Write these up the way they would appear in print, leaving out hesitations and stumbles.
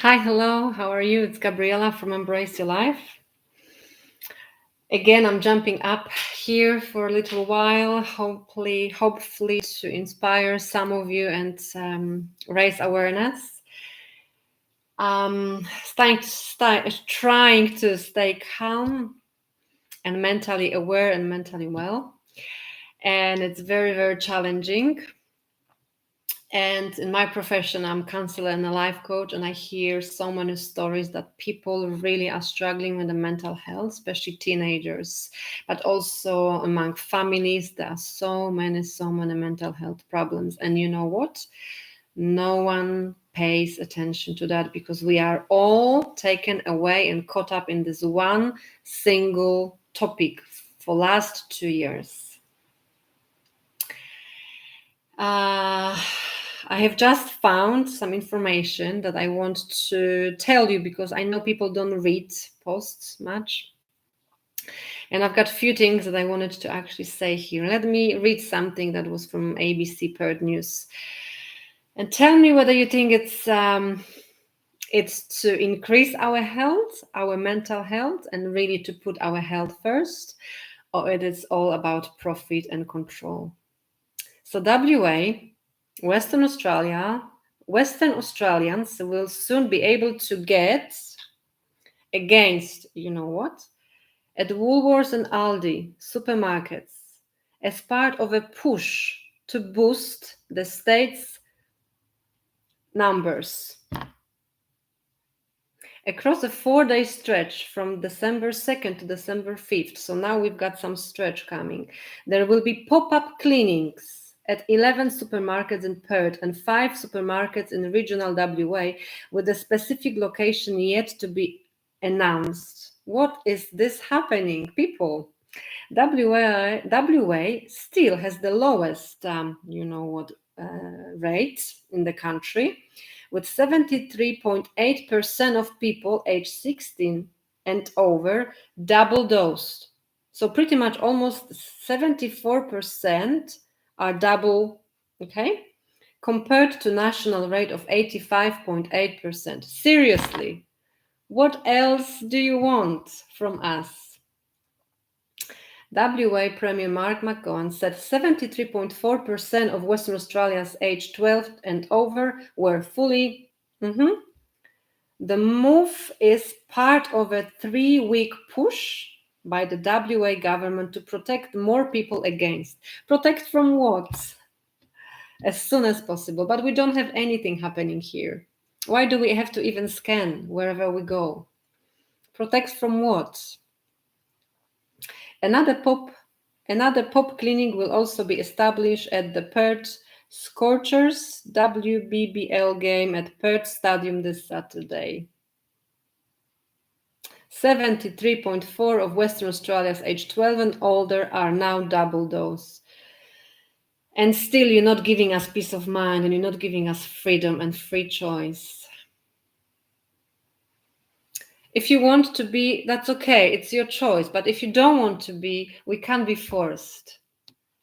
Hi, hello, how are you? It's Gabriela from Embrace Your Life. Again, I'm jumping up here for a little while, hopefully to inspire some of you and raise awareness. Trying to stay calm and mentally aware and mentally well. And it's very, very challenging. And in my profession, I'm a counselor and a life coach, and I hear so many stories that people really are struggling with the mental health, especially teenagers, but also among families. There are so many mental health problems. And you know what? No one pays attention to that because we are all taken away and caught up in this one single topic for last 2 years. I have just found some information that I want to tell you because I know people don't read posts much. And I've got a few things that I wanted to actually say here. Let me read something that was from ABC Perth News. And tell me whether you think it's to increase our health, our mental health, and really to put our health first, or it is all about profit and control. So WA, Western Australians will soon be able to get against, you know what, at Woolworths and Aldi supermarkets as part of a push to boost the state's numbers. Across a 4-day stretch from December 2nd to December 5th, so now we've got some stretch coming, there will be pop-up clinics at 11 supermarkets in Perth and 5 supermarkets in regional WA with a specific location yet to be announced. What is this happening, people? WA still has the lowest, rate in the country, with 73.8% of people aged 16 and over double dosed. So pretty much almost 74% are double, okay, compared to national rate of 85.8%. Seriously, what else do you want from us? WA Premier Mark McGowan said 73.4% of Western Australians aged 12 and over were fully. The move is part of a 3-week push by the WA government to protect more people against. Protect from what? As soon as possible. But we don't have anything happening here. Why do we have to even scan wherever we go? Protect from what? Another pop clinic will also be established at the Perth Scorchers WBBL game at Perth Stadium this Saturday. 73.4% of Western Australians aged 12 and older are now double dose. And still you're not giving us peace of mind and you're not giving us freedom and free choice. If you want to be, that's okay, it's your choice. But if you don't want to be, we can't be forced.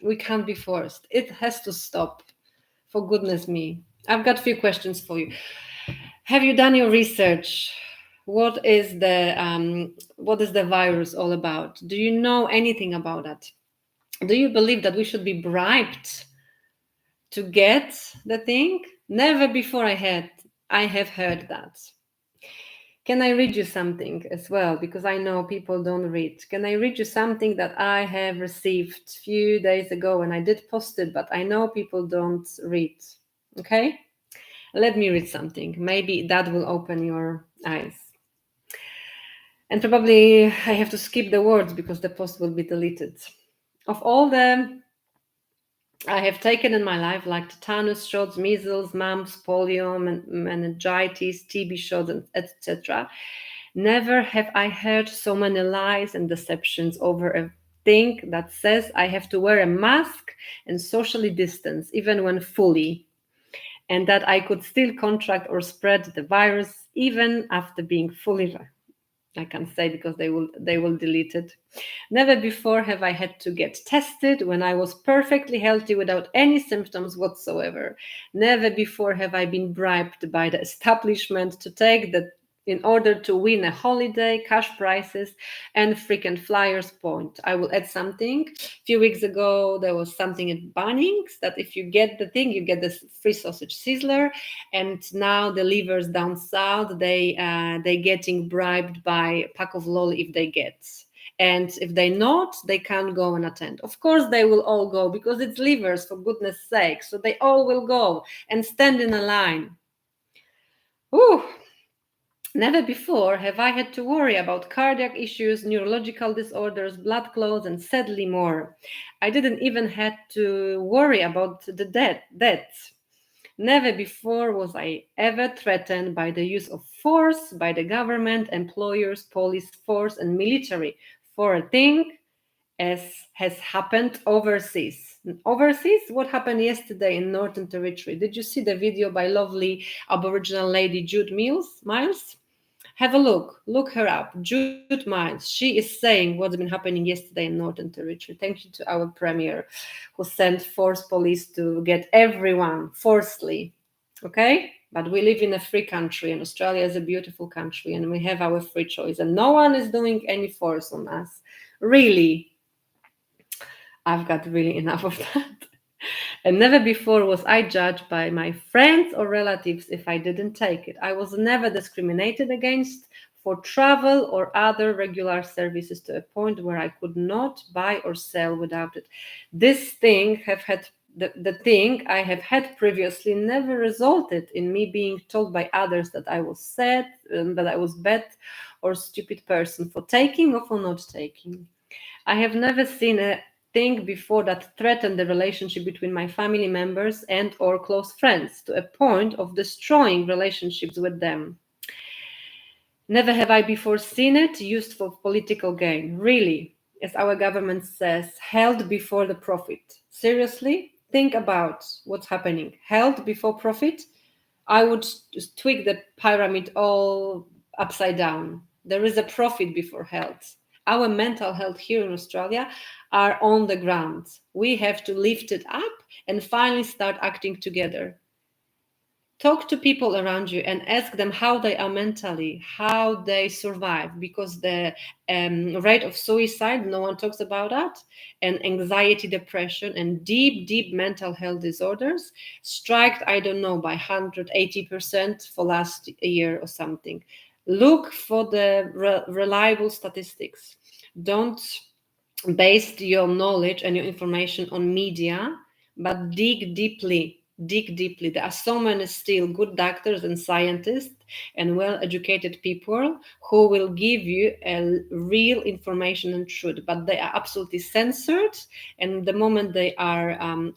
We can't be forced. It has to stop. For goodness me. I've got a few questions for you. Have you done your research? What is the virus all about? Do you know anything about that? Do you believe that we should be bribed to get the thing? Never before I have heard that. Can I read you something as well? Because I know people don't read. Can I read you something that I have received a few days ago and I did post it, but I know people don't read. Okay? Let me read something. Maybe that will open your eyes. And probably I have to skip the words because the post will be deleted. Of all the I have taken in my life, like tetanus shots, measles, mumps, polio, meningitis, TB shots, etc. Never have I heard so many lies and deceptions over a thing that says I have to wear a mask and socially distance, even when fully, and that I could still contract or spread the virus even after being fully I can't say because they will delete it. Never before have I had to get tested when I was perfectly healthy without any symptoms whatsoever. Never before have I been bribed by the establishment to take the in order to win a holiday, cash prizes, and frequent flyers point. I will add something. A few weeks ago, there was something at Bunnings that if you get the thing, you get this free sausage sizzler. And now the livers down south, they getting bribed by a pack of lolly if they get. And if they not, they can't go and attend. Of course, they will all go because it's livers, for goodness sake. So they all will go and stand in a line. Ooh. Never before have I had to worry about cardiac issues, neurological disorders, blood clots, and sadly more. I didn't even had to worry about the deaths. Never before was I ever threatened by the use of force by the government, employers, police force, and military for a thing as has happened overseas. Overseas, what happened yesterday in Northern Territory? Did you see the video by lovely Aboriginal lady Jude Miles? Have a look. Look her up. Jude Miles. She is saying what's been happening yesterday in Northern Territory. Thank you to our premier who sent force police to get everyone forcibly. Okay? But we live in a free country and Australia is a beautiful country and we have our free choice and no one is doing any force on us. Really. I've got really enough of that. And never before was I judged by my friends or relatives if I didn't take it. I was never discriminated against for travel or other regular services to a point where I could not buy or sell without it. This thing have had the thing I have had previously never resulted in me being told by others that I was sad, that I was bad or stupid person for taking or for not taking. I have never seen a thing before that threatened the relationship between my family members and or close friends to a point of destroying relationships with them. Never have I before seen it used for political gain. Really, as our government says, held before the profit. Seriously, think about what's happening. Held before profit? I would just tweak the pyramid all upside down. There is a profit before health. Our mental health here in Australia are on the ground. We have to lift it up and finally start acting together. Talk to people around you and ask them how they are mentally, how they survive, because the rate of suicide, no one talks about that, and anxiety, depression, and deep mental health disorders striked, I don't know, by 180% for last year or something. Look for the reliable statistics. Don't base your knowledge and your information on media, but dig deeply. Dig deeply. There are so many still good doctors and scientists and well-educated people who will give you a real information and truth, but they are absolutely censored. And the moment they are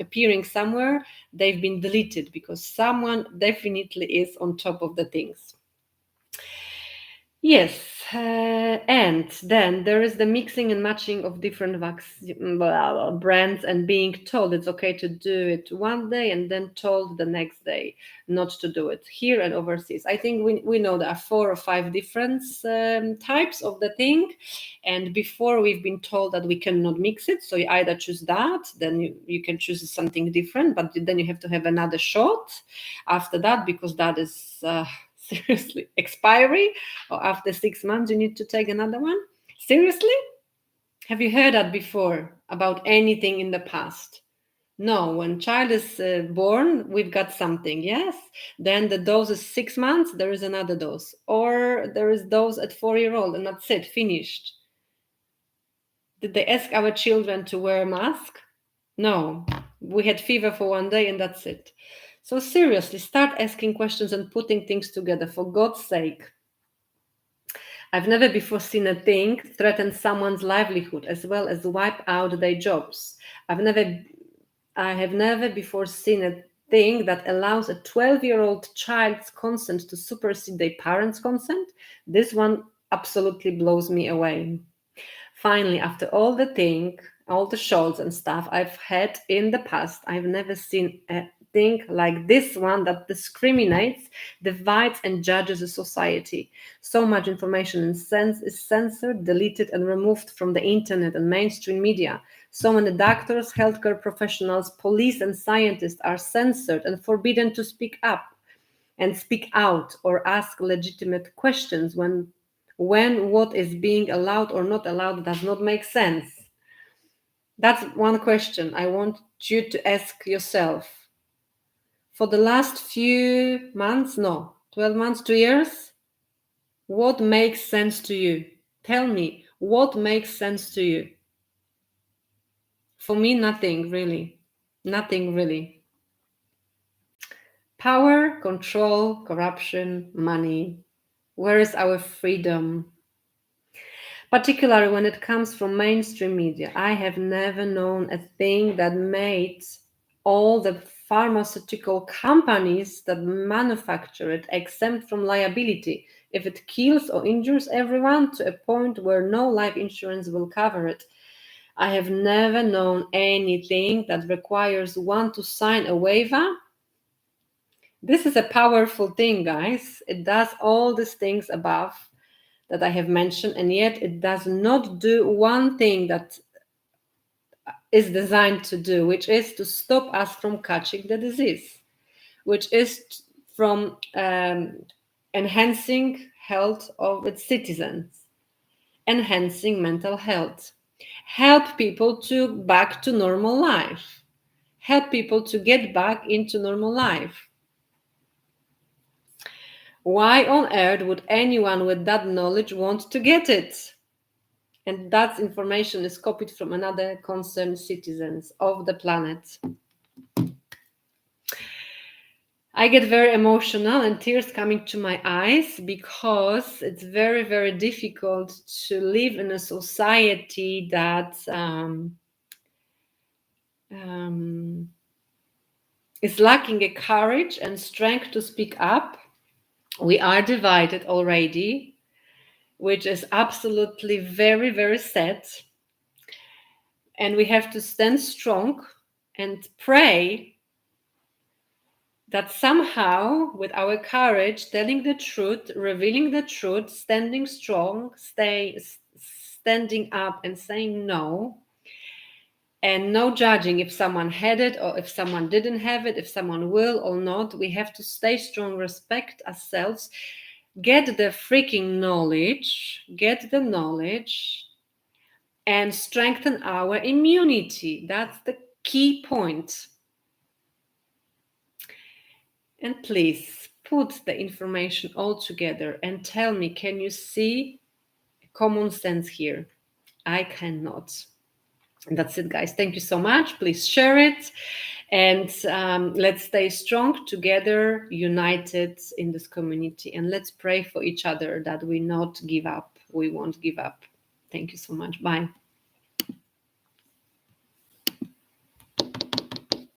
appearing somewhere, they've been deleted because someone definitely is on top of the things. Yes, and then there is the mixing and matching of different brands and being told it's okay to do it one day and then told the next day not to do it here and overseas. I think we know there are 4 or 5 different types of the thing. And before we've been told that we cannot mix it. So you either choose that, then you can choose something different, but then you have to have another shot after that because that is... seriously, expiry, or after 6 months you need to take another one? Seriously? Have you heard that before about anything in the past? No, when child is born, we've got something, yes. Then the dose is 6 months, there is another dose. Or there is dose at 4-year-old and that's it, finished. Did they ask our children to wear a mask? No, we had fever for 1 day and that's it. So seriously, start asking questions and putting things together, for God's sake. I've never before seen a thing threaten someone's livelihood as well as wipe out their jobs. I have never before seen a thing that allows a 12-year-old child's consent to supersede their parents' consent. This one absolutely blows me away. Finally, after all the shows and stuff I've had in the past, I've never seen a thing like this one that discriminates, divides, and judges a society. So much information and sense is censored, deleted, and removed from the internet and mainstream media. So many doctors, healthcare professionals, police, and scientists are censored and forbidden to speak up and speak out or ask legitimate questions when what is being allowed or not allowed does not make sense. That's one question I want you to ask yourself. For the last few months, no, 12 months, 2 years, what makes sense to you? Tell me, what makes sense to you? For me, nothing really. Nothing really. Power, control, corruption, money. Where is our freedom? Particularly when it comes from mainstream media, I have never known a thing that made all the pharmaceutical companies that manufacture it exempt from liability if it kills or injures everyone to a point where no life insurance will cover it. I have never known anything that requires one to sign a waiver. This is a powerful thing, guys. It does all these things above that I have mentioned, and yet it does not do one thing that is designed to do, which is to stop us from catching the disease, which is from enhancing health of its citizens, enhancing mental health, help people to back to normal life, help people to get back into normal life. Why on earth would anyone with that knowledge want to get it? And that information is copied from another concerned citizens of the planet. I get very emotional and tears coming to my eyes because it's very, very difficult to live in a society that is lacking a courage and strength to speak up. We are divided already, which is absolutely very, very sad. And we have to stand strong and pray that somehow, with our courage, telling the truth, revealing the truth, standing strong, standing up and saying no, and no judging if someone had it or if someone didn't have it, if someone will or not, we have to stay strong, respect ourselves, get the freaking knowledge, and strengthen our immunity. That's the key point. And please put the information all together and tell me, can you see common sense here? I cannot. And that's it, guys. Thank you so much. Please share it. And let's stay strong together, united in this community. And let's pray for each other that we not give up. We won't give up. Thank you so much. Bye.